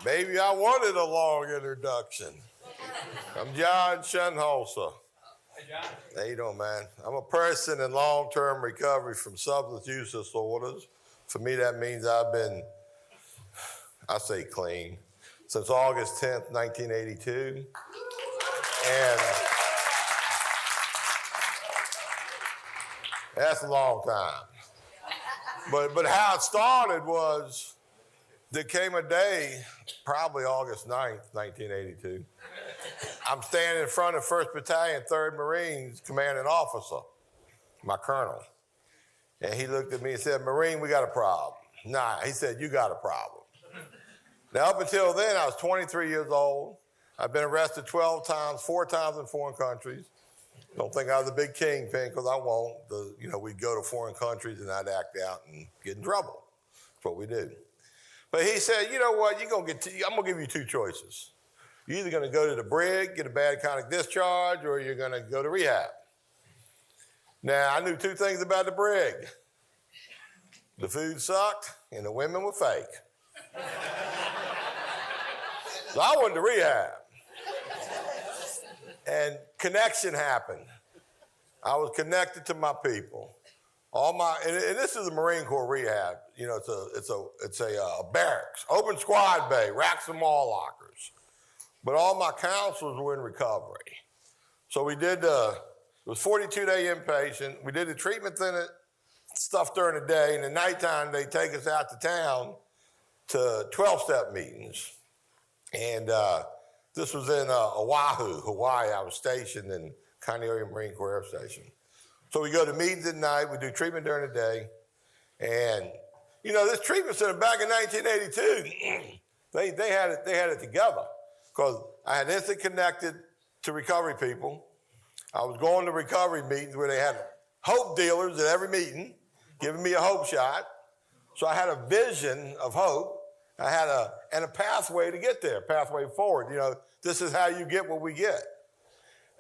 Maybe I wanted a long introduction. I'm John Shinholser. Hey, John. How you doing, man? I'm a person in long-term recovery from substance use disorders. For me, that means I've been, I say clean, since August 10th, 1982. And that's a long time. But how it started was, there came a day, probably August 9th, 1982. I'm standing in front of 1st Battalion, 3rd Marines commanding officer, my colonel. And he looked at me and said, "Marine, we got a problem." Nah, he said, "You got a problem." Now, up until then, I was 23 years old. I've been arrested 12 times, 4 times in foreign countries. Don't think I was a big kingpin, because I won't. We'd go to foreign countries and I'd act out and get in trouble. That's what we do. But he said, "You know what, I'm going to give you 2 choices. You're either going to go to the brig, get a bad conduct discharge, or you're going to go to rehab." Now, I knew 2 things about the brig. The food sucked and the women were fake. So I went to rehab. And connection happened. I was connected to my people. And this is a Marine Corps rehab. It's a barracks, open squad bay, racks and wall lockers. But all my counselors were in recovery. So we did it was 42-day inpatient. We did the treatment stuff during the day, and at nighttime they take us out to town to 12-step meetings. And this was in Oahu, Hawaii. I was stationed in Kaneohe Marine Corps Air Station. So we go to meetings at night, we do treatment during the day. And, this treatment center back in 1982, they had it together. Because I had instant connected to recovery people. I was going to recovery meetings where they had hope dealers at every meeting, giving me a hope shot. So I had a vision of hope. I had a pathway to get there, pathway forward. This is how you get what we get.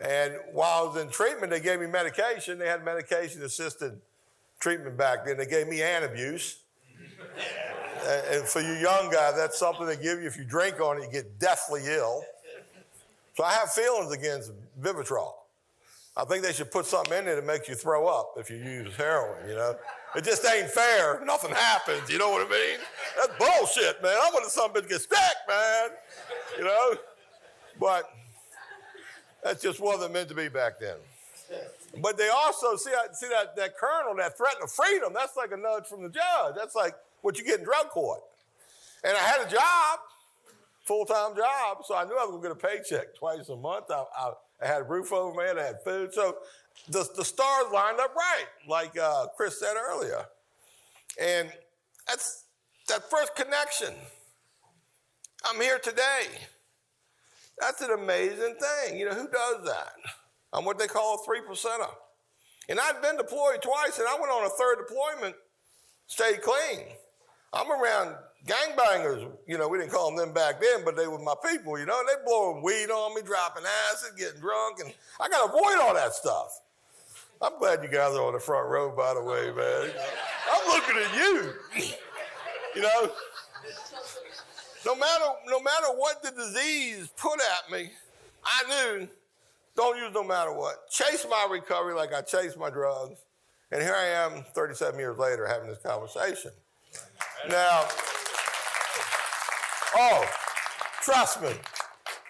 And while I was in treatment, they gave me medication. They had medication-assisted treatment back then. They gave me Antabuse. And for you young guys, that's something they give you. If you drink on it, you get deathly ill. So I have feelings against Vivitrol. I think they should put something in there that makes you throw up if you use heroin, It just ain't fair. Nothing happens, you know what I mean? That's bullshit, man. I want some bitch to get sick, man. But that's just wasn't meant to be back then. But they also, see that colonel, that threat of freedom, that's like a nudge from the judge. That's like what you get in drug court. And I had a job, full-time job, so I knew I was going to get a paycheck twice a month. I had a roof over my head, I had food. So the stars lined up right, like Chris said earlier. And that's that first connection. I'm here today. That's an amazing thing. Who does that? I'm what they call a 3%er. And I'd been deployed twice, and I went on a 3rd deployment, stayed clean. I'm around gangbangers. We didn't call them back then, but they were my people, They blowing weed on me, dropping acid, getting drunk, and I got to avoid all that stuff. I'm glad you guys are on the front row, by the way, man. I'm looking at you. No matter what the disease put at me, I knew, don't use no matter what. Chase my recovery like I chased my drugs. And here I am 37 years later having this conversation. Now, trust me,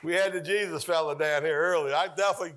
we had the Jesus fella down here earlier.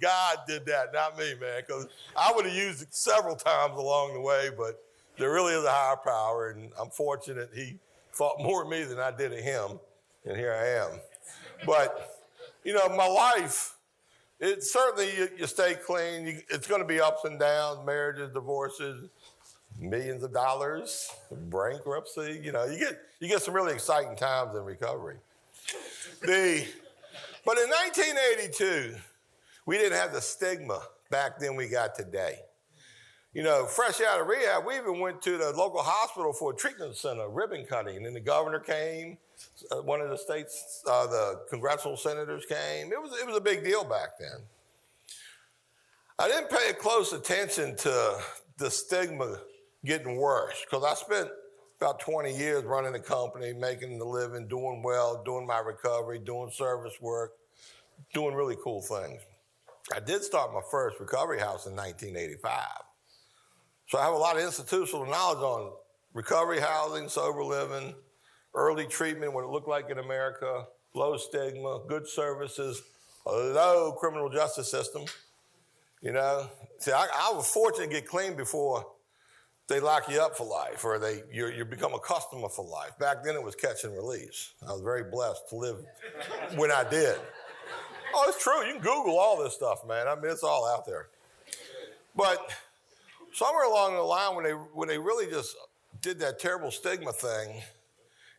God did that, not me, man, because I would have used it several times along the way, but there really is a higher power, and I'm fortunate he fought more at me than I did at him, and here I am. But, my life, it certainly, you stay clean. It's going to be ups and downs, marriages, divorces, millions of dollars, bankruptcy. You get some really exciting times in recovery. But in 1982, we didn't have the stigma back then we got today. Fresh out of rehab, we even went to the local hospital for a treatment center, ribbon cutting, and the governor came, one of the states, the congressional senators came. It was a big deal back then. I didn't pay close attention to the stigma getting worse, because I spent about 20 years running the company, making the living, doing well, doing my recovery, doing service work, doing really cool things. I did start my first recovery house in 1985. So I have a lot of institutional knowledge on recovery housing, sober living, early treatment, what it looked like in America, low stigma, good services, a low criminal justice system. You know, see, I was fortunate to get clean before they lock you up for life, or you become a customer for life. Back then it was catch and release. I was very blessed to live when I did. Oh, it's true. You can Google all this stuff, man. I mean, it's all out there. But somewhere along the line, when they really just did that terrible stigma thing,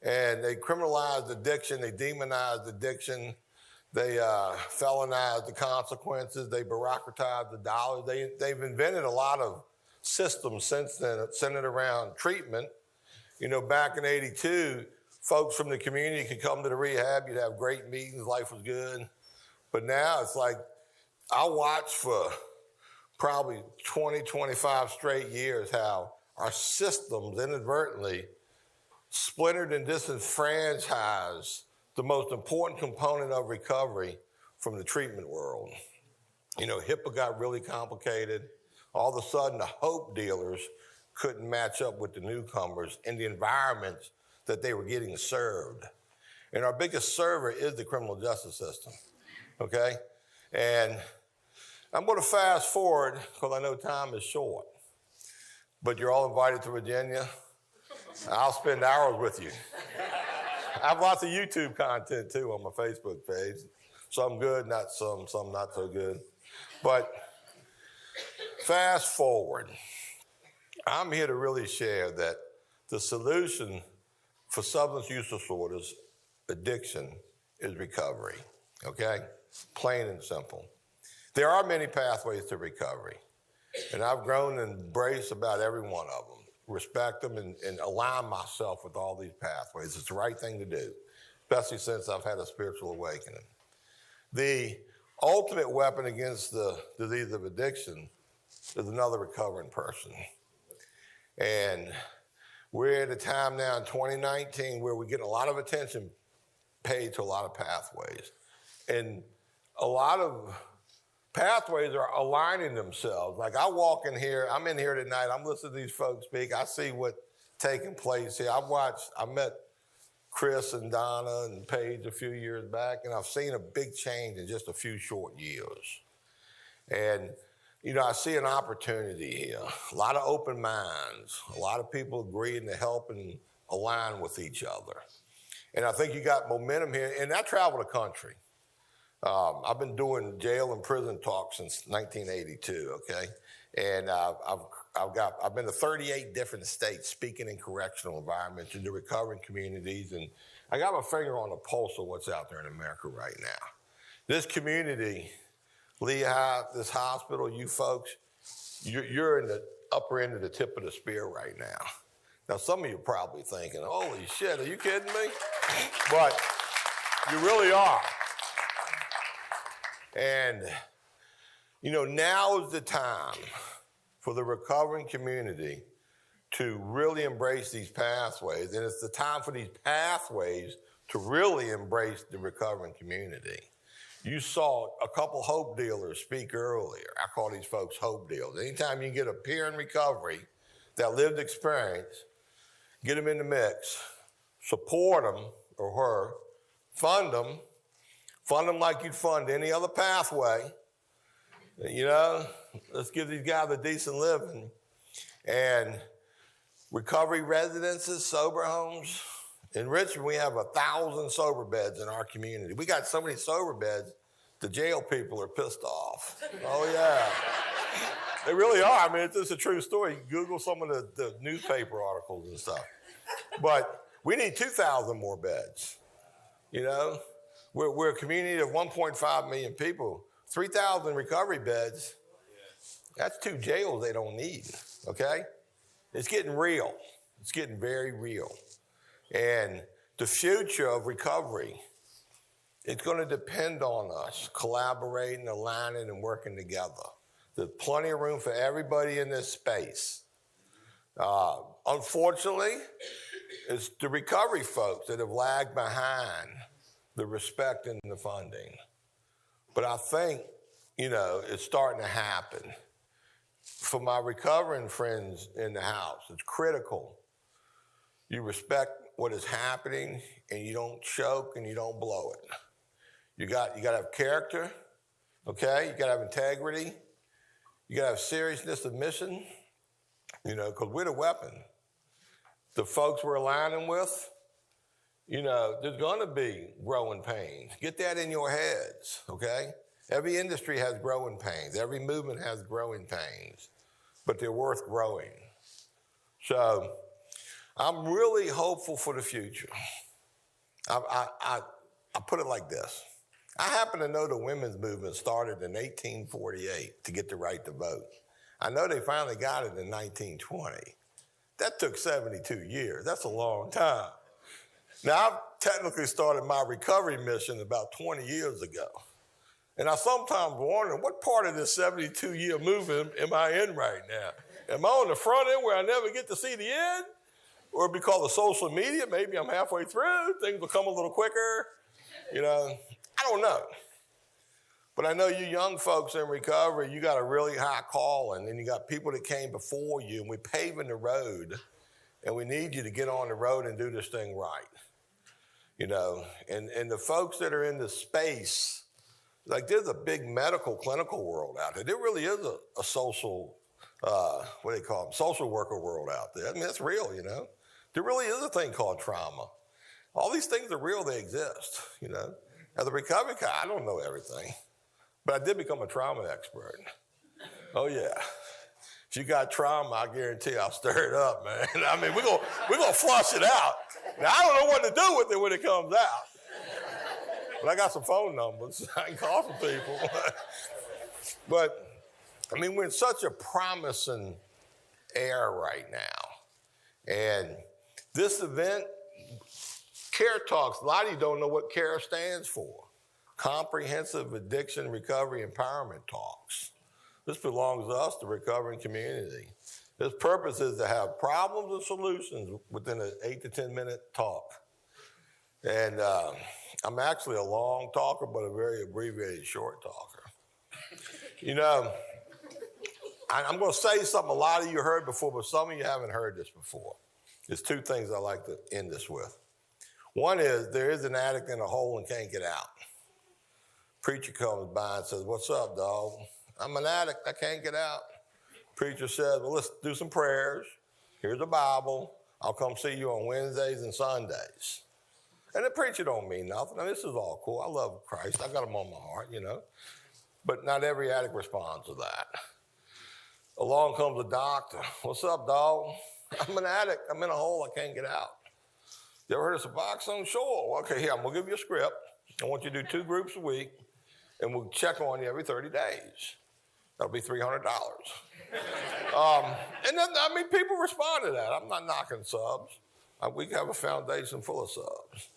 and they criminalized addiction, they demonized addiction, they felonized the consequences, they bureaucratized the dollars. They've invented a lot of systems since then centered around treatment. You know, back in '82, folks from the community could come to the rehab, you'd have great meetings, life was good. But now it's like, I watched for probably 20, 25 straight years how our systems inadvertently splintered and disenfranchised the most important component of recovery from the treatment world. You know, HIPAA got really complicated. All of a sudden, the hope dealers couldn't match up with the newcomers in the environments that they were getting served. And our biggest server is the criminal justice system, okay? And I'm going to fast forward because I know time is short. But you're all invited to Virginia. I'll spend hours with you. I have lots of YouTube content too on my Facebook page. Some good, not some not so good. But fast forward. I'm here to really share that the solution for substance use disorders, addiction, is recovery, okay? Plain and simple. There are many pathways to recovery, and I've grown and embraced about every one of them, respect them, and align myself with all these pathways. It's the right thing to do, especially since I've had a spiritual awakening. The ultimate weapon against the disease of addiction is another recovering person. And we're at a time now in 2019 where we're getting a lot of attention paid to a lot of pathways. And a lot of pathways are aligning themselves. Like I walk in here, I'm in here tonight, I'm listening to these folks speak, I see what's taking place here. I met Chris and Donna and Paige a few years back, and I've seen a big change in just a few short years. And you know, I see an opportunity here. A lot of open minds, a lot of people agreeing to help and align with each other. And I think you got momentum here. And I travel the country. I've been doing jail and prison talk since 1982, okay? And I've been to 38 different states speaking in correctional environments, in the recovering communities, and I got my finger on the pulse of what's out there in America right now. This community, Lehigh, this hospital, you folks, you're in the upper end of the tip of the spear right now. Now, some of you are probably thinking, holy shit, are you kidding me? But you really are. And, you know, now is the time for the recovering community to really embrace these pathways. And it's the time for these pathways to really embrace the recovering community. You saw a couple hope dealers speak earlier. I call these folks hope dealers. Anytime you get a peer in recovery that lived experience, get them in the mix, support them or her, fund them like you'd fund any other pathway. You know, let's give these guys a decent living. And recovery residences, sober homes. In Richmond, we have 1,000 sober beds in our community. We got so many sober beds, the jail people are pissed off. Oh, yeah. They really are. I mean, it's a true story. You Google some of the newspaper articles and stuff. But we need 2,000 more beds. You know, we're a community of 1.5 million people. 3,000 recovery beds, that's 2 jails they don't need, okay? It's getting real. It's getting very real. And the future of recovery, it's going to depend on us collaborating, aligning, and working together. There's plenty of room for everybody in this space Unfortunately, it's the recovery folks that have lagged behind the respect and the funding. But I think, it's starting to happen. For my recovering friends in the house, it's critical. You respect what is happening and you don't choke and you don't blow it. You got to have character, okay? You got to have integrity. You got to have seriousness of mission, because we're the weapon. The folks we're aligning with, there's going to be growing pains. Get that in your heads, okay? Every industry has growing pains. Every movement has growing pains, but they're worth growing. So I'm really hopeful for the future. I put it like this. I happen to know the women's movement started in 1848 to get the right to vote. I know they finally got it in 1920. That took 72 years. That's a long time. Now, I've technically started my recovery mission about 20 years ago. And I sometimes wonder, what part of this 72-year movement am I in right now? Am I on the front end where I never get to see the end? Or because of social media, maybe I'm halfway through, things will come a little quicker. I don't know. But I know you young folks in recovery, you got a really high calling, and you got people that came before you, and we're paving the road, and we need you to get on the road and do this thing right. And the folks that are in the space, like there's a big medical clinical world out there. There really is a social, social worker world out there. I mean, it's real, There really is a thing called trauma. All these things are real, they exist, As a recovery guy, I don't know everything, but I did become a trauma expert. Oh yeah. If you got trauma, I guarantee I'll stir it up, man. I mean, we're gonna flush it out. Now, I don't know what to do with it when it comes out. But I got some phone numbers. I can call some people. But, I mean, we're in such a promising era right now. And this event, CARE Talks, a lot of you don't know what CARE stands for. Comprehensive Addiction Recovery Empowerment Talks. This belongs to us, the recovering community. This purpose is to have problems and solutions within an 8 to 10 minute talk. And I'm actually a long talker, but a very abbreviated short talker. I'm going to say something a lot of you heard before, but some of you haven't heard this before. There's two things I like to end this with. One is, there is an addict in a hole and can't get out. Preacher comes by and says, "What's up, dog?" "I'm an addict, I can't get out." Preacher says, "Well, let's do some prayers. Here's the Bible. I'll come see you on Wednesdays and Sundays." And the preacher don't mean nothing. Now, this is all cool. I love Christ. I got him on my heart, But not every addict responds to that. Along comes a doctor. "What's up, dog?" "I'm an addict. I'm in a hole. I can't get out." "You ever heard of Suboxone?" "Sure." "Okay, here, I'm going to give you a script. I want you to do 2 groups a week, and we'll check on you every 30 days. That'll be $300. And then, people respond to that. I'm not knocking subs. We have a foundation full of subs.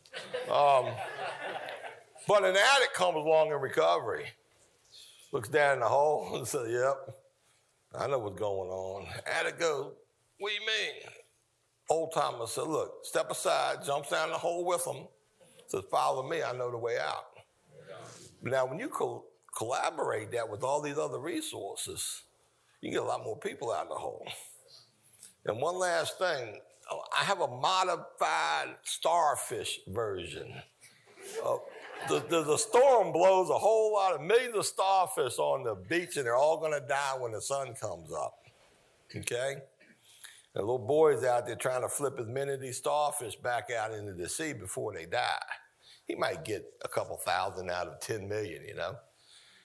But an addict comes along in recovery, looks down in the hole and says, "Yep, I know what's going on." Addict goes, "What do you mean?" Old timer said, "Look, step aside," jumps down the hole with him, says, "Follow me, I know the way out." Now, when you collaborate that with all these other resources, you get a lot more people out of the hole. And one last thing, I have a modified starfish version. The storm blows a whole lot of millions of starfish on the beach, and they're all going to die when the sun comes up, okay? And little boy's out there trying to flip as many of these starfish back out into the sea before they die. He might get a couple thousand out of 10 million,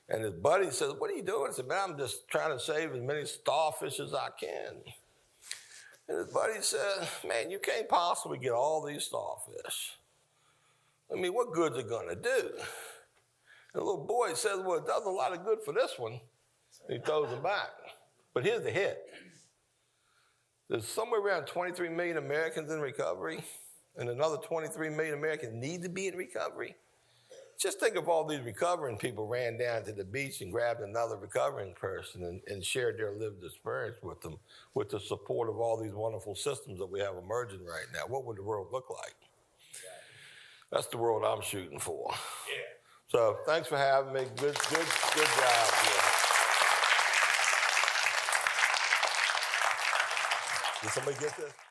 And his buddy says, "What are you doing?" He said, "Man, I'm just trying to save as many starfish as I can." And his buddy said, "Man, you can't possibly get all these starfish. I mean, what good's it going to do?" And the little boy says, "Well, it does a lot of good for this one." And he throws them back. But here's the hit. There's somewhere around 23 million Americans in recovery, and another 23 million Americans need to be in recovery. just think if all these recovering people ran down to the beach and grabbed another recovering person and shared their lived experience with them, with the support of all these wonderful systems that we have emerging right now. What would the world look like? That's the world I'm shooting for. Yeah. So thanks for having me. Good job. Yeah. Did somebody get this?